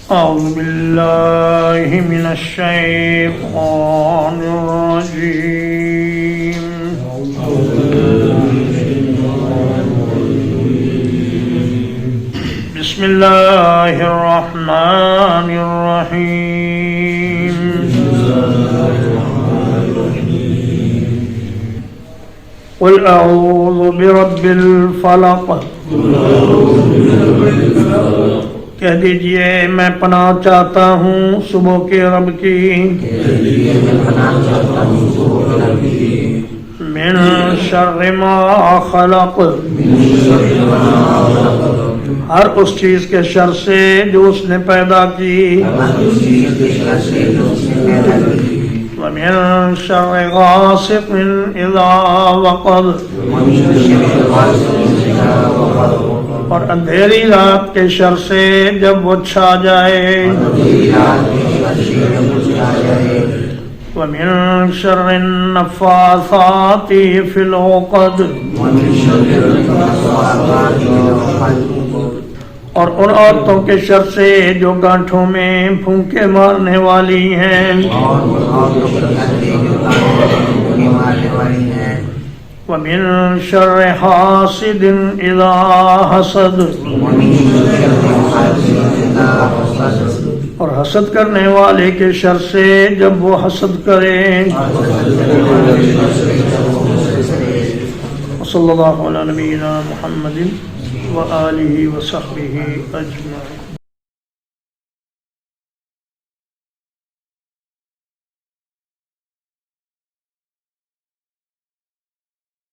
أعوذ بالله من الشيطان الرجيم بسم الله الرحمن الرحيم قل أعوذ برب الفلق کہہ دیجئے میں پناہ چاہتا ہوں صبح کے رب کی من شر ما خلق ہر اس چیز کے شر سے جو اس نے پیدا کی ومن شر غاسق اذا وقب اور اندھیری رات کے شر سے جب وہ چھا جائے ومن شر النفاثات فی العقد اور ان عورتوں کے شر سے جو گانٹھوں میں پھونکے مارنے والی ہیں وَمِن شَرِّ حَاسِدٍ إِذَا حَسَدَ اور حسد کرنے والے کے شر سے جب وہ حسد کرے صلی اللہ علیہ نبینا محمد وآلہ وصحبہ اجمعین.